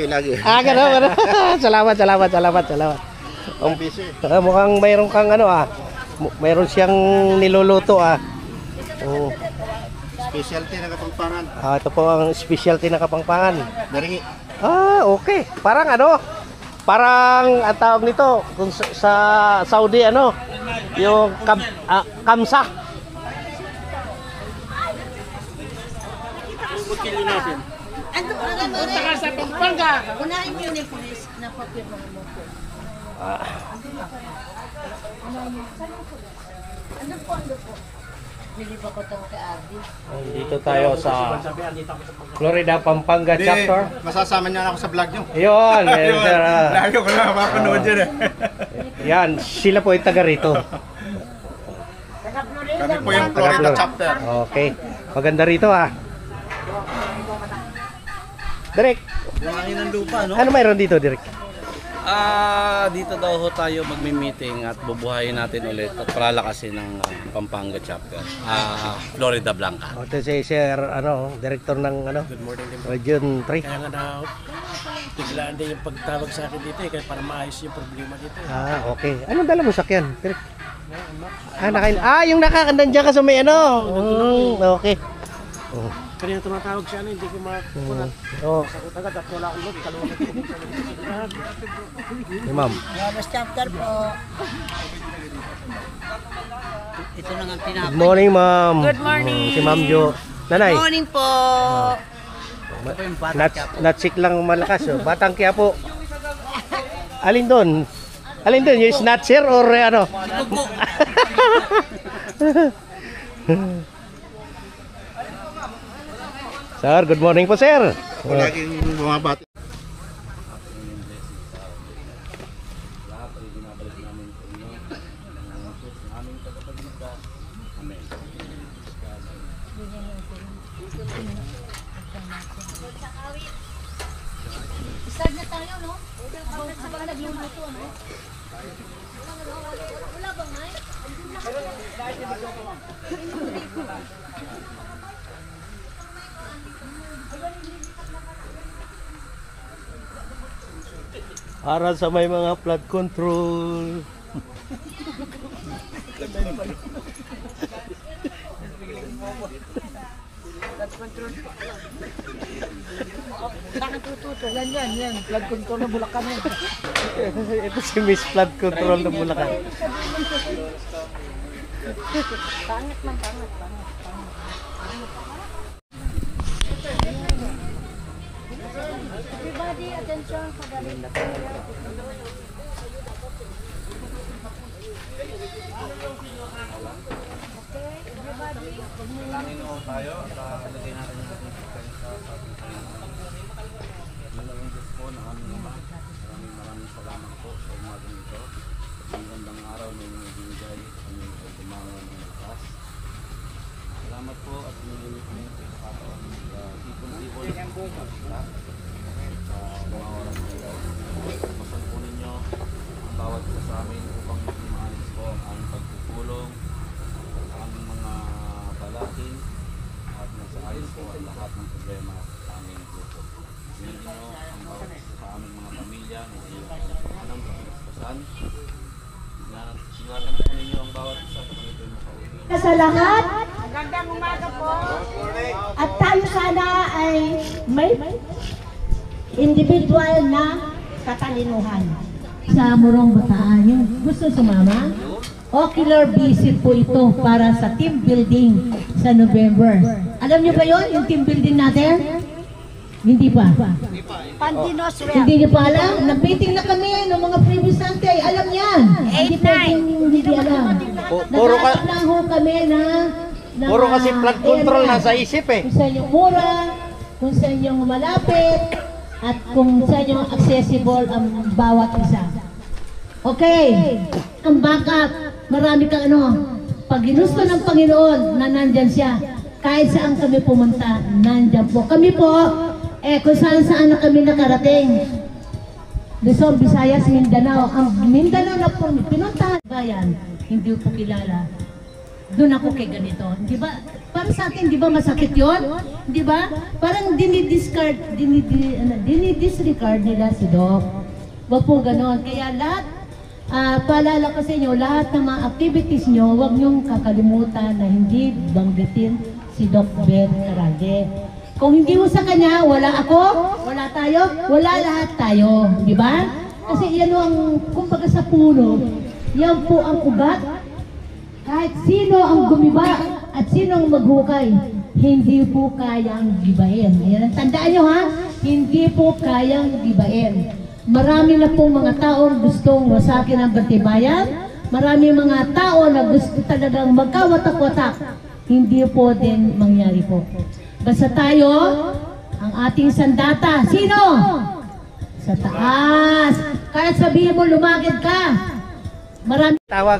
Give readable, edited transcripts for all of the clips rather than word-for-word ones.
Lagi. Gano'n. Salamat. Mukhang mayroon kang mayroon siyang niluluto Oh. Specialty ng Kapampangan. Ito po ang specialty ng Kapampangan. Dari. Okay. Parang ang tawag nito kung sa Saudi yung kamsa. Bukilin natin. Punta ka sa Pampanga. Unahin mo yun yung police na papirma mo po. Ano po? Nilipa ko itong kay Ardi. Dito tayo sa Florida, Pampanga chapter. Masasama niya ako sa vlog niyo. Yun. Lagi ko na mapanood yun Yan, sila po yung taga rito. Kami po yung Florida chapter. Okay. Maganda rito Direk. Buhangin ng lupa, no? Ano mayroon dito, Direk? Dito daw ho tayo magmi-meeting at bubuhayin natin ulit at palalakasin ng Pampanga chapter. Florida Blanca. Ito si Sir, director ng Good morning din po. Region 3. Kaya nga biglaan din yung pagtawag sa akin dito kaya para maayos yung problema dito. Okay. Anong dala mo sakyan, Direk? Yung nandiyan ka sa may okay. Kanina tumatawag siya, hindi ko makunat. Sagot agad at wala akong load. Kaluwag Ma'am. Mas chapter po. Ito na nga tinapay. Good morning, Ma'am. Good morning. Si Ma'am Jo. Nanay. Good morning po. Natsik lang malakas. Batang Quiapo. Alin doon? Yung snatcher or Sir, good morning po, sir. Laging bumabati. Start na tayo, no? Habang nagluluto, no? Wala bang may? Para sa may mga flood control. Bakit tututo? Yan. Flood control na Bulacan yan. Ito si Miss Flood Control ng Bulacan. Pangit. Everybody, attention. Pagaling na tayo. Okay, everybody. Langin ho tayo at lagay natin yung ating pagkain sa ating Panginoon. Maraming Diyos po na aming Ama. Maraming salamat po sa umagang ito. Sa magandang araw na inyong ibigay sa aming tumangon ng lakas. Salamat po at pinilimit mo yung pagkakataon sa tipon-tipon sa mga oras na ito. Masal po ninyo ang bawat isa sa amin upang maging maayos po ang aming pagpupulong sa aming mga balakin at nasa ayos po ang lahat ng problema sa aming grupo. Pinigin nyo ang bawat isa sa aming mga pamilya na iyo ang pangalang pagkakasan. Siwagan po ninyo ang bawat isa sa mga makauwi. Sa lahat, magandang umaga po. At tayo sana ay may individual na katalinuhan. Sa Morong Bataan, yung gusto sumama, ocular visit po ito para sa team building sa November. Alam niyo ba yon yung team building natin? Hindi pa. Hindi niyo pa alam? Nag-meeting na kami ng mga previous nante. Alam yan. Hindi pwedeng hindi alam. Nagkakalang ho kami na Puro kasi flood control nasa isip kung saan yung mura, kung saan yung malapit, at kung saan yung accessible ang bawat isa. Okay. Ang backup, marami kang pag ginusto ng Panginoon na nandyan siya, kahit saan kami pumunta, nandyan po. Kami po, kung saan na kami nakarating. Luzon, Visayas, Mindanao. Ang Mindanao na po, pinuntahan bayan, hindi po kilala. doon ako kay ganito. Di ba? Para sa atin, di ba masakit yon? Di ba? Parang dinidisregard nila si Doc. Wag po ganon. Kaya lahat, paalala ko sa inyo, lahat ng mga activities nyo, wag nyong kakalimutan na hindi banggitin si Doc Ben Caralde. Kung hindi mo sa kanya, wala ako, wala tayo, wala lahat tayo. Di ba? Kasi yan ang, kumbaga sa puno, yan po ang ugat. Kahit sino ang gumiba at sino ang maghukay, hindi po kayang gibain. Yan ang tandaan nyo ha, hindi po kayang gibain. Marami na pong mga taong gustong wasakin ang Bantibayan. Marami mga tao na gusto talagang magkawatak-watak. Hindi po din mangyari po. Basta tayo, ang ating sandata, sino? Sa taas. Kaya sabihin mo, lumagid ka. Marami. Tawag.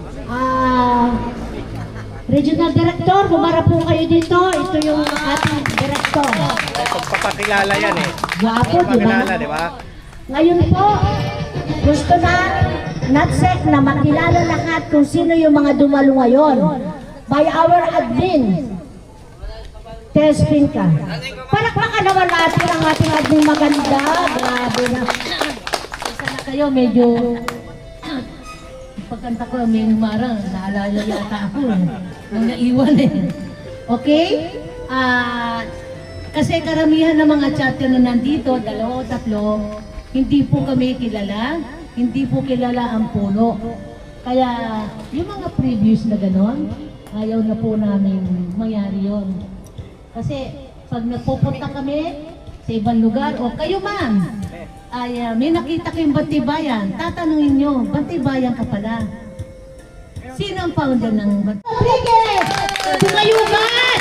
Regional Director, bumarap po kayo dito. Ito yung ating Director. Pagpapakilala yan eh. Gwapo, di ba? Pagpapakilala, di ba? Ngayon po, gusto na NATSEC na makilala lahat kung sino yung mga dumalo ngayon. By our admin, Tespin ka. Palakpakan naman natin ang ating admin maganda. Grabe na. Isa na kayo, medyo pagkanta ko, may marang, naalala yata ako. Nung naiwan eh. Okay? Kasi karamihan ng mga chapter na nandito, 2 o 3, hindi po kami kilala, hindi po kilala ang puno. Kaya yung mga previous na ganon, ayaw na po namin mangyari yun. Kasi pag nagpupunta kami sa ibang lugar, o kayo man, ay may nakita kayong Bantibayan, tatanungin nyo, Bantibayan ka pala. Sino ang founder ng Bantibayan? Tumayugan!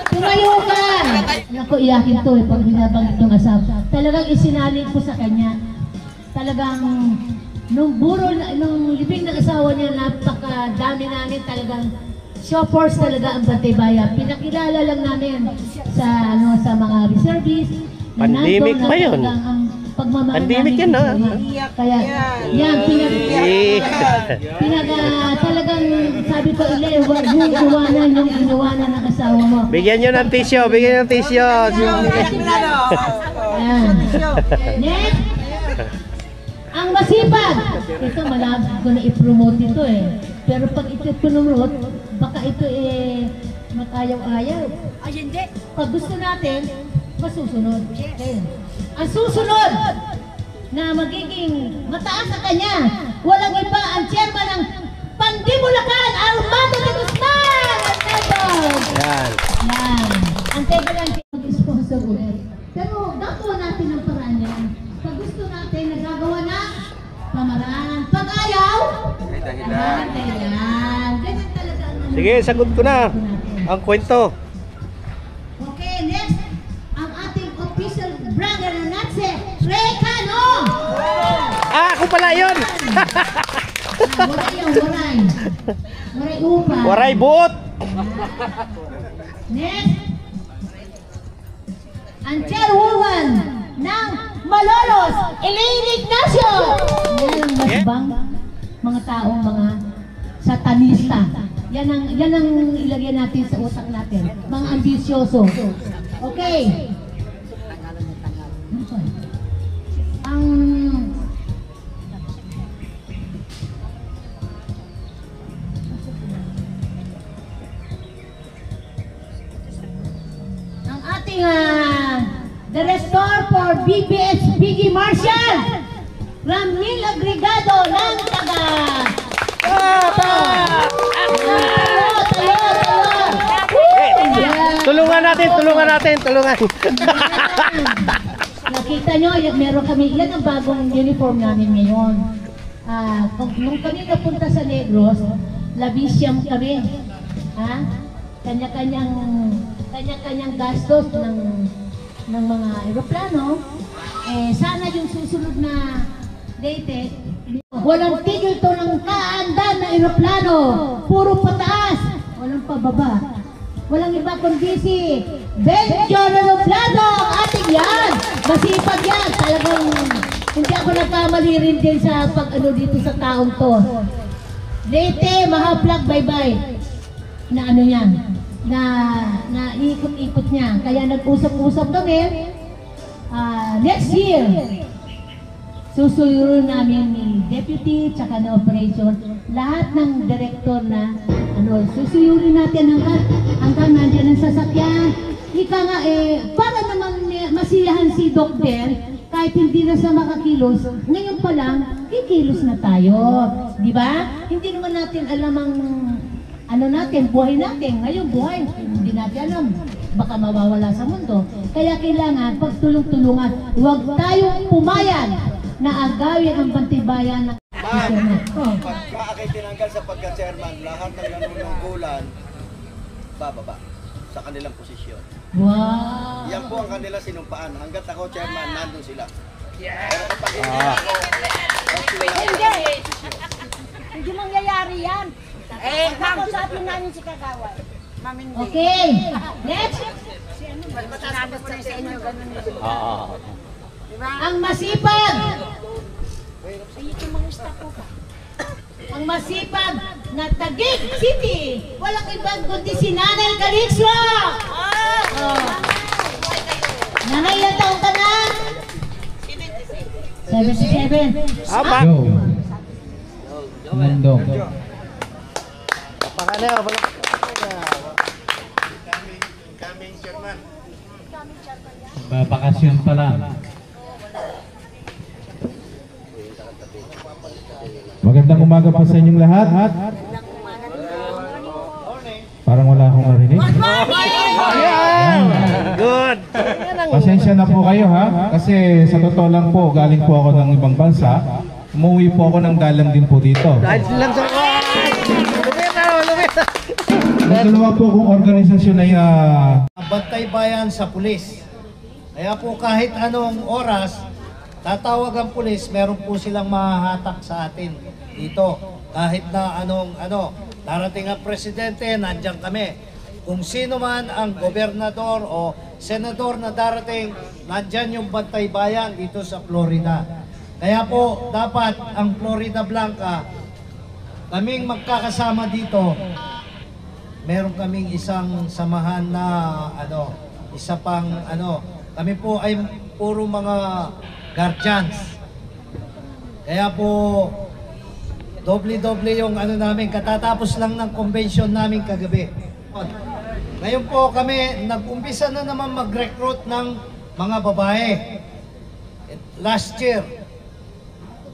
Tumayugan! Naku, iyakin to eh, pag binabanggit yung asawa. Talagang isinalin ko sa kanya. Talagang nung libing ng asawa niya, napakadami namin talagang shoppers talaga ang Bantibayan. Pinakilala lang namin sa mga reservists. Pandemic pa yun. Pandemic yan ha. Kaya yan, talagang sabi ko ile, huwag mong iwanan yung iniwanan ng asawa mo. Bigyan nyo ng tissue, bigyan ng tissue. Ayan. Next, ang masipag. Ito, malabog ko na i-promote ito eh. Pero pag ito i-promote, baka ito makayaw-ayaw. Ay, hindi. Pag gusto natin, masusunod. Okay. Ang susunod na magiging mataas sa kanya, walang iba ang chairman ng Pandibulacan, Armando de Guzman! Yan. Yan. Ang teka lang mag-sponsor ulit. Pero gagawa natin ang paraan yan. Pag gusto natin, nagagawa na pamaraan. Pag ayaw, dahilan. Ganyan talaga ang Sige, sagot ko na ang kwento. Okay, next. Ang ating official brother na NATSEC, Ray Cano! Ako pala yun! Waray yung waray. Waray upa. Waray buot! Next. Ang chairwoman ng Malolos, Elaine Ignacio. Yan ang masbang mga taong mga satanista. Yan ang ilagay natin sa utak natin. Mga ambisyoso. Okay. Ang ating Director for BBS Biggie Marshall, Ramil Agregado ng taga. Tulungan natin. Nakita nyo, meron kami, yan ang bagong uniform namin ngayon. Nung kami napunta sa Negros, labisyam kami. Kanya-kanyang gastos ng mga aeroplano. Sana yung susunod na date, walang tigil to ng kaandan na aeroplano. Puro pataas, walang pababa. Walang iba kundi si Benjo Roblado, ang ating yan. Masipag yan, talagang Hindi ako nagkamali rin din sa pag-ano dito sa taong to. Leyte, Mahaplag, bye-bye. Na ano yan, na ikot-ikot niya. Kaya nag-usap-usap kami, next year, susuyurin namin ni Deputy, tsaka na Operation, lahat ng direktor na, susuyurin natin hanggang nandiyan ang sasakyan. Ika nga para naman masiyahan si Dokter, kahit hindi na sa makakilos, ngayon pa lang, kikilos na tayo. Di ba? Hindi naman natin alam ang buhay natin. Ngayon buhay, hindi natin alam. Baka mawawala sa mundo. Kaya kailangan pagtulong-tulungan. Huwag tayong pumayag na agawin ang pantibayan ng Pagka ako'y tinanggal sa pagka-chairman, lahat ng nanunungkulan, bababa sa kanilang posisyon. Wow! Yan po ang kanila sinumpaan. Hanggat ako chairman, nandun sila. Pero kapag hindi ako, Hindi mangyayari yan. Kakausapin namin si Kagawad. Okay, next. Sinabi ko na sa inyo, ganun yun. Ang masipag. Ang masipag na Taguig City. Walang ibang kundi si Nanay Calixto. Nanay, ilang taon ka na? 77. Aba! Nandong. Coming chairman. Bakasyon pa lang. Magandang umaga po sa inyong lahat. Parang wala akong marinig. Good! Pasensya na po kayo ha. Kasi sa totoo lang po, galing po ako ng ibang bansa. Umuwi po ako ng dalang din po dito. Dahil lang sa... Lumita! May dalawa po kong organisasyon ay bantay bayan sa pulis. Kaya po kahit anong oras, tatawag ang pulis, meron po silang mahahatak sa atin dito. Kahit na darating ang presidente, nandiyan kami. Kung sino man ang gobernador o senador na darating, nandyan yung bantay bayan dito sa Florida. Kaya po, dapat ang Florida Blanca, kaming magkakasama dito, meron kaming isang samahan na isa pang kami po ay puro mga guardians. Kaya po doble-doble yung namin, katatapos lang ng convention namin kagabi. Ngayon po kami nag-umpisa na naman mag-recruit ng mga babae. Last year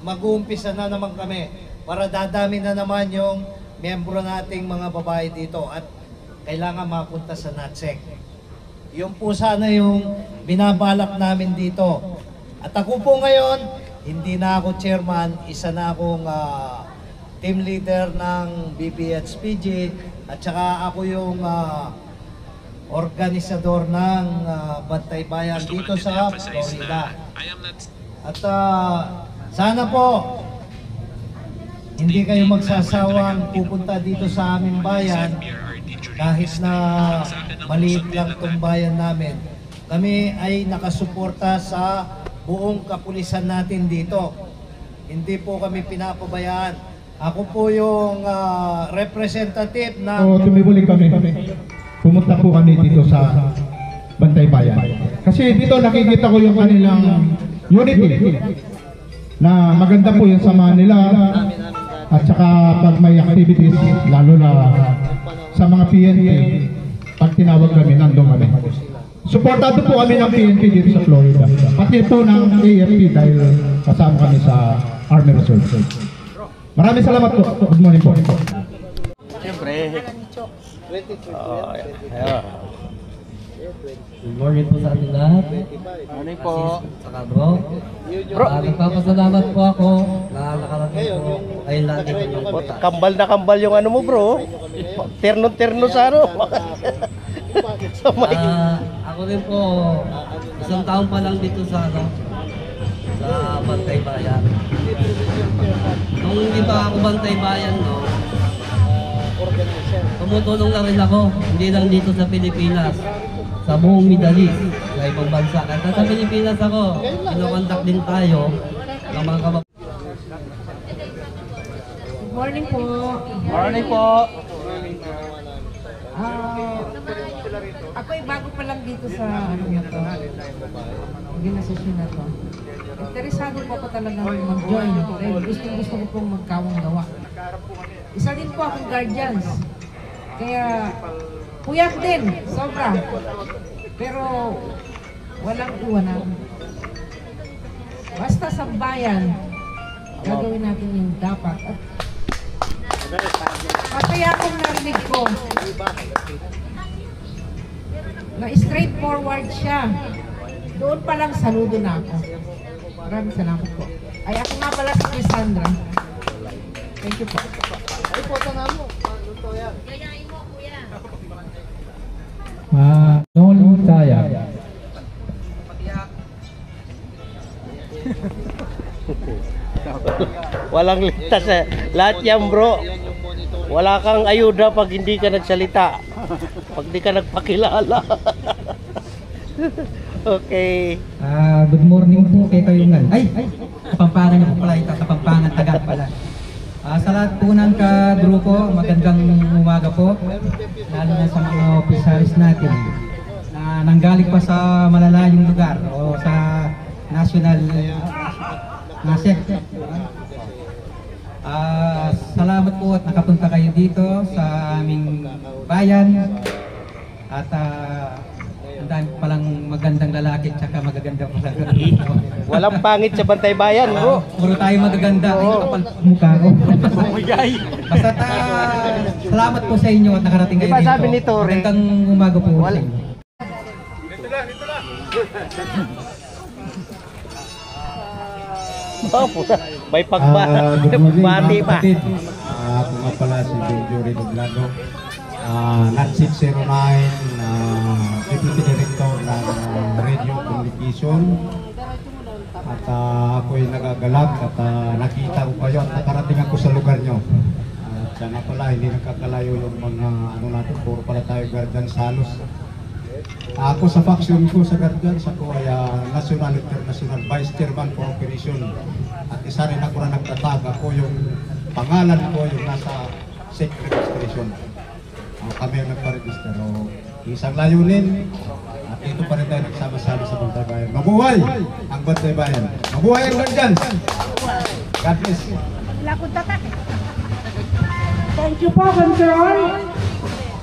mag-uumpisa na naman kami para dadami na naman yung miyembro nating mga babae dito at kailangan mapunta sa NATSEC. Yun po sana yung binabalak namin dito. At ako po ngayon, hindi na ako chairman, isa na akong team leader ng BBHPG at saka ako yung organisador ng Bantay Bayan dito sa Florida. At sana po hindi kayo magsasawang pupunta dito sa aming bayan kahit na maliit lang itong bayan namin. Kami ay nakasuporta sa buong kapulisan natin dito. Hindi po kami pinapabayaan. Ako po yung representative ng... tumibuli kami. Pumunta po kami dito sa Bantay Bayan. Kasi dito nakikita ko yung kanilang unity. Na maganda po yung samahan nila. At saka pag may activities, lalo na sa mga PNP, pag tinawag kami, nandun kami. Supportado po kami ng PNP dito sa Florida. Pati po ng AFP dahil kasama kami sa Army Reserve. Maraming salamat po. Good morning po. Siyempre. Good morning po sa ating lahat. Morning po. Saka bro. Nagpapasalamat po ako na nakarating po ay lagi po. Kambal na kambal yung mo bro. Terno-terno sa sa may... Ako rin po, isang taon pa lang dito sa sa Bantay Bayan. Nung hindi pa ako Bantay Bayan, tumutulong na rin ako, hindi lang dito sa Pilipinas, sa buong Middle East, sa ibang bansa. Kahit sa Pilipinas ako, kinukontak din tayo Sa mga kamag... Good morning po. Morning po. Ako ay bago pa lang dito sa ano na to. Ginasasyon na to. Interesado po ako talagang mag-join. Dahil gusto ko pong magkawang gawa. Isa din po akong guardians. Kaya puyat din, sobra. Pero walang iwanan. Basta sa bayan, gagawin natin yung dapat. At kaya akong narinig ko na straightforward siya. Doon pa lang saludo na ako. Maraming salamat po. Ay ako nga pala si Cassandra. Thank you po. Ay, photo nga mo. Luto yan. Noon saya. Walang litas eh. Lahat yan bro. Wala kang ayuda pag hindi ka nagsalita. Pag di ka nagpakilala. Okay. Good morning po kay Kayungan. Ay, Kapampangan niyo po pala ito, Kapampangan Tagat pala. Sa lahat po ng ka-grupo, magandang umaga po. Lalo na sa mga officers natin na nanggaling pa sa malalayong lugar o sa national NASEC. Salamat po at nakapunta kayo dito sa aming bayan. At ang dami palang magandang lalaki at saka magaganda pa sa dito. Walang pangit sa Bantay Bayan bro. Puro tayo magaganda. Ay, kapal mukha ko. Basta salamat po sa inyo at nakarating kayo Diba dito. sabi ni Tore? Magandang umaga po sa inyo. May pagbati pa. Ako nga pala si Benjury Doblado. NAT 609, Deputy Director ng Radio Communication. At ako'y nagagalak at nakita ko kayo at nakarating ako sa lugar nyo. At sana pala, hindi nakakalayo yung mga ano natin, puro pala tayo Guardians halos. Ako sa faction ko sa Guardians, ako ay National International Vice Chairman for Operation. At isa rin ako na nagtatag, ako yung pangalan ko yung nasa SEC registration. Kami ang nagpa-register. Isang layunin at ito pa rin tayo nagsama-sama sa Bantay Bayan. Mabuhay ang Bantay Bayan. Mabuhay ang Guardians. God bless. Thank you po, Control.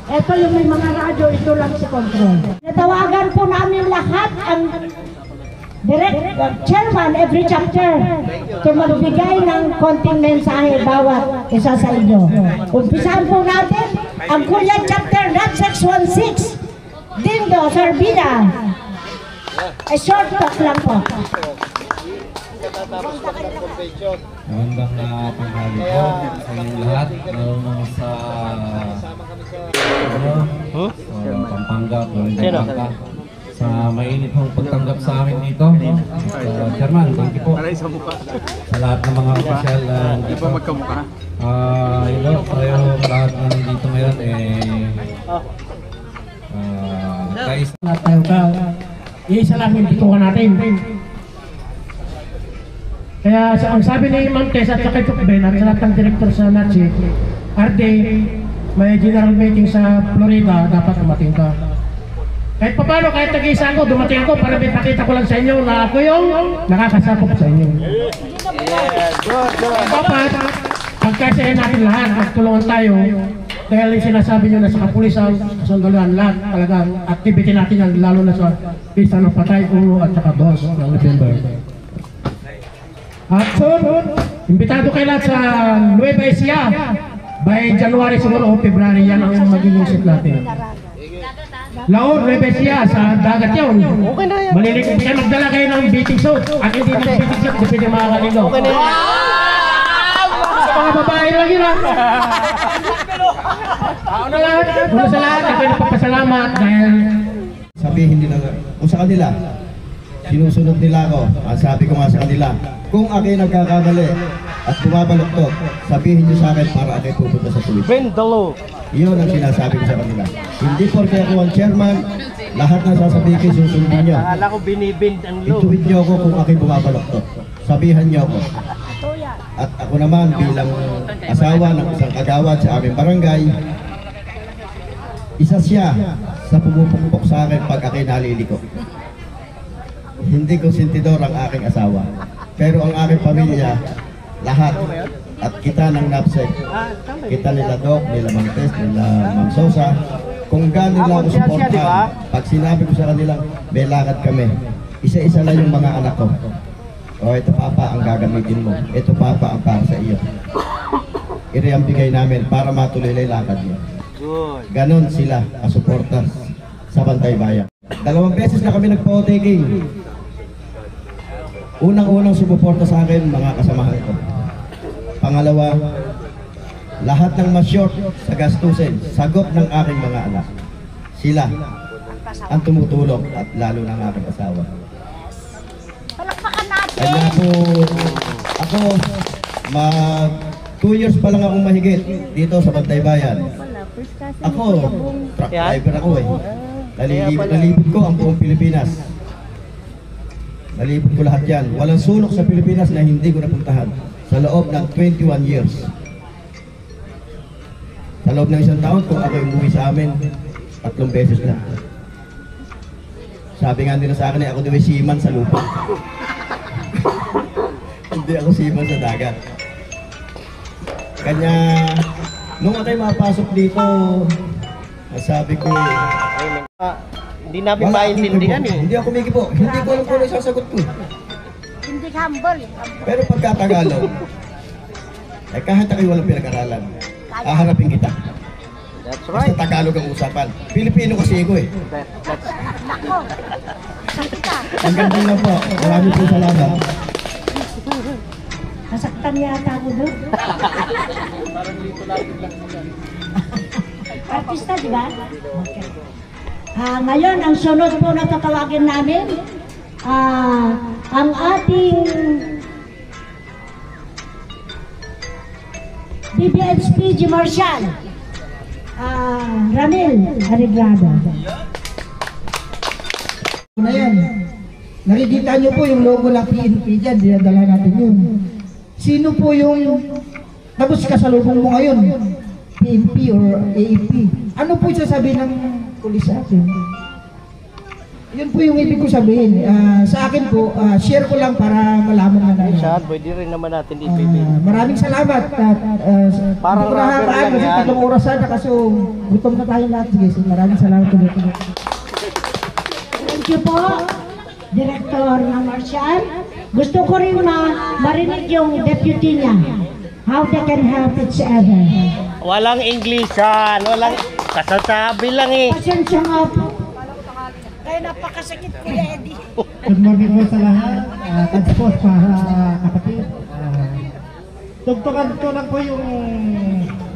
Ito yung may mga radyo, ito lang si Control. Natawagan po namin lahat ang chairman every chapter to magbigay ng konting mensahe bawat isa sa inyo. Umpisahan po natin ang Kuya Chapter NAT 616, Dindo Sarbida. Ay short talk lang po. Magandang tanghali po sa inyong lahat, lalo na sa Pampanga, Pampanga, sa mainit mong pagtanggap sa amin dito. Chairman, thank you po sa lahat ng mga opisyal dito. Tayo lahat na nandito ngayon guys. Tayo ka, iisa lang yung bitukan natin. Kaya ang sabi ni Ma'am Tess at saka Ben at sa lahat ng direktor sa NATSIC, RD, may general meeting sa Florida, dapat dumating ka. Kahit pa paano, kahit nag-iisa ako, dumating ako para may pakita ko lang sa inyo na ako yung nakakasakop sa inyo. Dapat, pagkasahin natin lahat, magtulungan tayo, dahil yung sinasabi nyo na sa kapulisan, sa sandaluhan, lahat talagang activity natin yan, lalo na sa pista ng patay, 1 at saka 2 ng November. At soon, imbitado kayo lahat sa Nueva Ecija. By January siguro o February, yan ang magiging sit natin. Laon, Nueva Ecija, sa dagat yun. Malilig, kaya magdala kayo ng beating suit. At hindi ng beating suit, hindi pwede makakaligo. Sa mga babae lang yun ha. Una sa lahat, ako'y napapasalamat dahil Sabihin nila kung sa kanila, sinusunod nila ako. Sabi ko nga sa kanila, kung ako'y nagkakamali at bumabaloktot, sabihin niyo sa akin para ako'y pupunta sa pulis. Bend the law. Iyon ang sinasabi ko sa kanila. Hindi porque ako ang chairman, Lahat na sasabihin ko susundin nyo. Akala ko binibind ang low. Ituwid nyo ako kung ako'y bumabaloktot. Sabihan nyo ako. At ako naman bilang asawa ng isang kagawad sa aming barangay, isa siya sa pumupukpok sa akin pag ako'y naliliko. Hindi ko sentidor ang aking asawa. Pero ang aking pamilya, lahat, at kita ng NAPSEC, kita nila Doc, nila Mang Tess, nila Mang Sosa, kung gano'n nila ako supportan, pag sinabi ko sa kanilang may lakad kami, isa-isa lang yung mga anak ko. O ito papa ang gagamitin mo, ito papa ang para sa iyo. Ito ang bigay namin para matuloy lang lakad niyo. Ganon sila kasuporta sa Bantay Bayan. 2 beses na kami nagpo-taking. Unang-unang sumuporta sa akin mga kasamahan ko. Pangalawa, lahat ng ma-short sa gastusin, sagot ng aking mga anak. Sila ang tumutulong at lalo ng aking asawa. Kaya po, ako, 2 years pa lang akong mahigit dito sa Bantay Bayan. Ako, truck driver ako eh. Nalibot ko ang buong Pilipinas. Nalibot ko lahat yan. Walang sulok sa Pilipinas na hindi ko napuntahan sa loob ng 21 years. Sa loob ng 1 taon, kung ako umuwi sa amin, 3 beses na. Sabi nga nila sa akin, ako daw seaman sa lupa. Hindi ako seaman sa dagat. Kanya, nung ako'y mapasok dito, sabi ko hindi namin maintindihan eh. Hindi ako mikipo. Hindi ko alam kung ano isasagot ko. Hindi humble. Pero pagka Tagalog, ay kahit ako'y walang pinag-aralan, haharapin kita. That's right. Basta Tagalog ang usapan. Pilipino kasi ako eh. Nako. Sakita. Ang ganda lang po. Maraming po salamat. Nasaktan yata ako doon. Artista, di ba? Okay. Ngayon, ang sunod po na tatawagin namin, ang ating BBHPG Marshal, Ramil Arigrado. Na yan. Nakikita nyo po yung logo ng PNP dyan, dinadala natin yun. Sino po yung tapos kasalubong mo ngayon? PNP or AAP? Ano po yung sasabihin ng pulis sa akin? Yun po yung ibig ko sabihin. Sa akin po, share ko lang para malaman na Saan, pwede rin naman natin ibibig. maraming salamat. At Parang rubber lang kasi yan. 3 oras na kaso gutom na tayo lahat. Sige, maraming salamat ulit. Thank you po, Director ng Marshal. Gusto ko rin marinig yung deputy niya. How they can help each other. Walang Englishan, walang kasasabi lang eh. Pasensya nga po. Kaya napakasakit ko ya, Eddie. Good morning po sa lahat. Tagpos para kapatid. Tugtugan ko lang po yung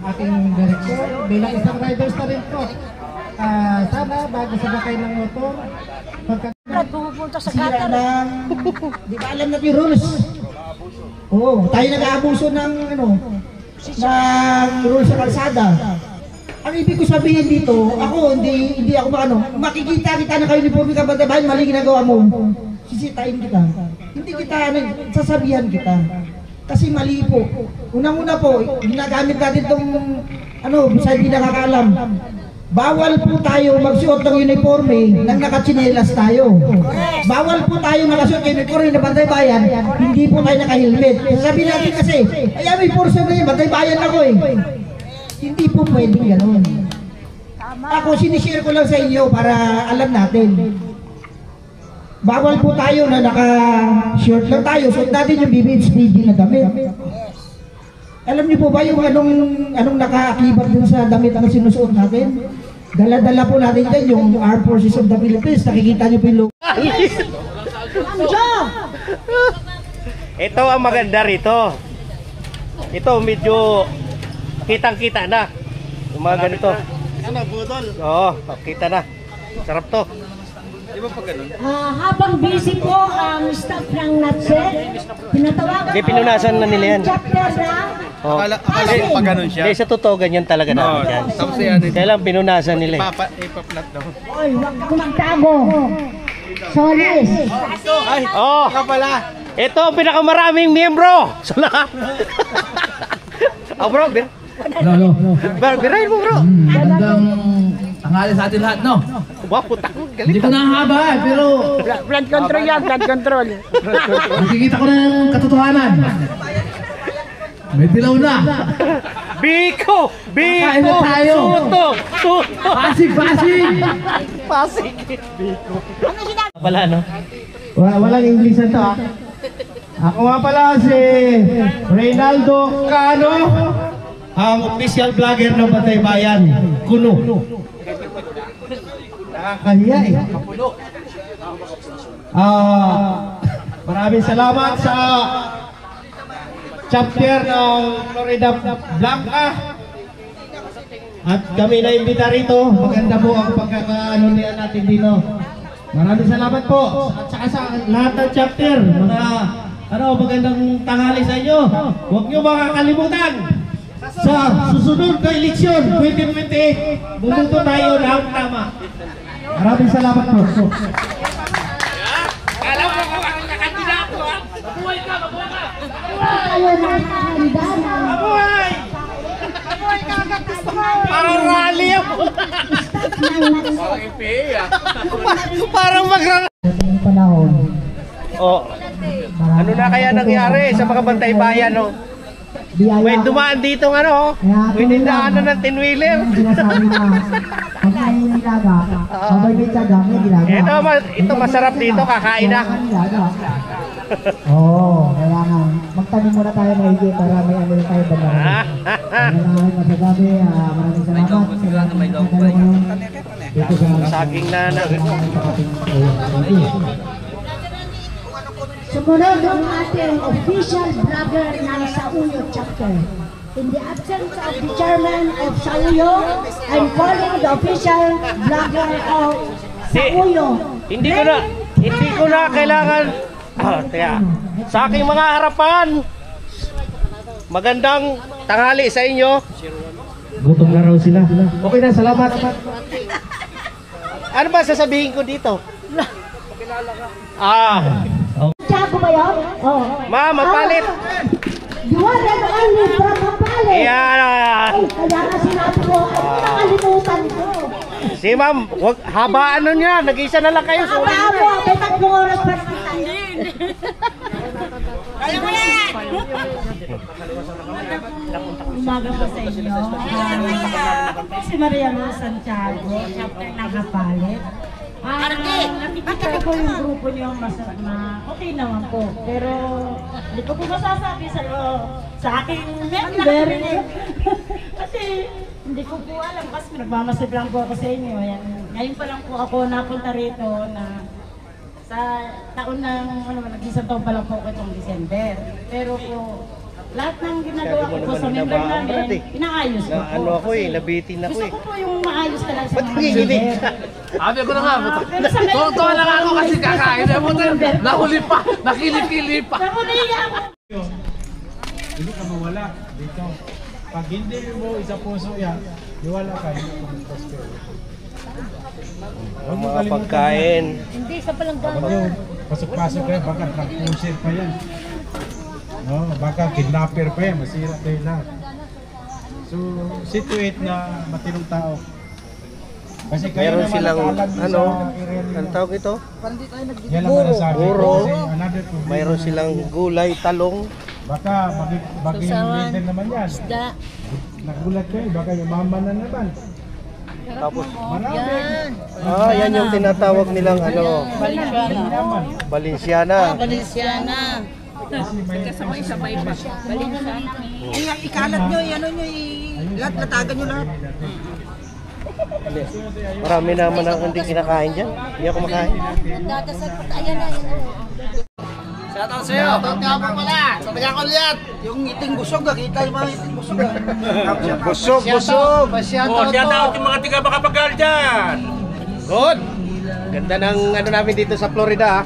ating director. Bilang isang riders na rin po. Sana bago sabakay ng motor, Pumupunta sa Sira gutter. ng, di ba alam natin yung rules? Oo, tayo nag-aabuso ng ng rules sa kalsada. Ang ibig ko sabihin dito, ako hindi ako makikita kita na kayo uniforme ka ba, mali ginagawa mo. Sisitain kita. Hindi kita sasabihan kita. Kasi mali po. Unang-una po, ginagamit natin itong sa hindi nakakaalam. Bawal po tayo magsuot ng uniforme nang nakatsinelas tayo. Bawal po tayo nakasuot ng uniforme na Bantay Bayan, hindi po tayo naka-helmet. Sasabihin natin kasi, ay may portion na yun, Bantay Bayan ako eh. Hindi po pwedeng gano'n. Ako sinishare ko lang sa inyo para alam natin. Bawal po tayo na naka-short lang tayo, suot natin yung BBHPG na damit. Alam niyo po ba yung anong nakaakibat dun sa damit ang sinusuot natin? Dala-dala po natin dyan yung Armed Forces of the Philippines. Nakikita niyo po yung logo. Ito ang maganda rito. Ito medyo kitang-kita na. Yung mga ganito. Ano, budol? Oo, kita na. Sarap to. Habang busy po ang staff ng NATSEC, pinatawagan Hindi, pinunasan na nila yan. chapter na Oh. Akala yung pag ganun siya. Hindi, sa totoo, ganyan talaga namin yan. Tapos yan, Kaya lang pinunasan nila eh. ipaplat daw. Oy, huwag ko magtago. Solis. Oh, ito ang pinakamaraming miyembro sa lahat. Oh bro, birahin mo bro. Magandang tanghali sa atin lahat, no? Wow, putang Hindi galing. ko na haba, pero Blood control yan, blood control. nakikita ko na yung katotohanan. May dilaw na. Biko! Kain Biko! na tayo. Suto! Suto! Pasig, pasig! Pasig! Biko. Pala, no? Walang English na to, Ako nga pala si Reynaldo Cano, ang official vlogger ng Bantay Bayan, Kuno. Nakakahiya eh. Maraming salamat sa chapter ng Florida Blanca. At kami na-imbita rito. Maganda po ang pagkakaano niya natin dito. Maraming salamat po. At saka sa lahat ng chapter. Magandang tanghali sa inyo. Huwag niyo makakalimutan. Sa susunod na eleksyon, 2028, bumuto tayo ng tama. Maraming salamat po. Tayo ng handa na Mabuhay! Parang rally ako. Parang magrang... dating panahon. Oh, ano na kaya nangyari sa mga Bantay Bayan, no? May dumaan dito ng ano, may nindaanan ng tinwheeler. Sinasabi na pag may nilaga, pag may tiyaga, may nilaga. Ito masarap dito, kakain na. Oo, kailangan. Magtanim muna tayo ng higit para may ano tayo ba. Maraming masasabi, maraming salamat. Dito sa Saging na na. sumunod ang ating official vlogger ng Sauyo chapter. In the absence of the chairman of Sauyo, I'm calling the official vlogger of Sauyo. Hindi ko na kailangan. Sa aking mga harapan, magandang tanghali sa inyo. Gutom na raw sila. Okay na, salamat. Ano ba sasabihin ko dito? Tiyago ba yun? Oo. Ma'am, mapalit. You are the only from Mapalit. Ayan. Kaya nga sinabi ko, at nakalimutan ko. Si ma'am, habaan nun yan. Nag-isa na lang kayo. Aba mo, may 3 oras pa rin. Kaya mo na! Umaga po sa inyo. Si Maria Luz Santiago, chapter ng Hapalit. Nakikita ko yung grupo niyo okay naman po. Pero hindi ko po masasabi sa aking member. Kasi hindi ko po alam kasi nagmamasib lang po ako sa inyo. Ayan. Ngayon pa lang po ako napunta rito na sa taon ng nag-isang taon pa lang po ako itong December. Pero po lahat ng ginagawa ko po sa member namin, inaayos ko po. Ano ako nabitin ako Gusto ko po yung maayos talaga sa mga nanginginig member. Sabi ko na nga, tuwa lang ako kasi kakain. Nahuli pa, nakili-kili pa. Hindi ka mawala dito. Pag hindi mo isa puso yan, iwala ka. Ang mga pagkain. Hindi, sa palanggan. Pasok-pasok kayo, baka nag-pusir pa yan. No, baka kidnapper pa yan, masira kayo lahat. So, situate na matinong tao. Kasi kayo Meron naman silang nakaalam ano, sa area nila. ang tawag ito? Yan ang masasabi ko Buro. kasi another problem. Mayroon silang gulay, talong. Baka maging leader naman yan. Nagulat kayo, baka yung mama na naman. Tapos, Marami. yan yung tinatawag nilang ano, Balenciana. Valenciana. Kasabay-sabay pa. Ay, ikalat nyo, ano nyo, latagan nyo lahat. Hindi. Marami naman ang hindi kinakain dyan. Hindi ako makain. Dadasal po. Ayan na. Shoutout sa'yo. Shoutout nga po pala. Sa Tagakulyat. Yung iting busog, nakita yung mga iting busog. Busog, busog. Shoutout Shoutout yung mga tiga Bakapagal dyan. Good. Ganda ng ano namin dito sa Florida.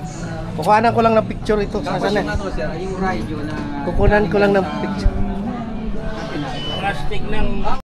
Kukuhanan ko lang ng picture ito. Tapos Saan yung ano sir, yung radio na... Kukunan ko lang ng picture. Plastic ng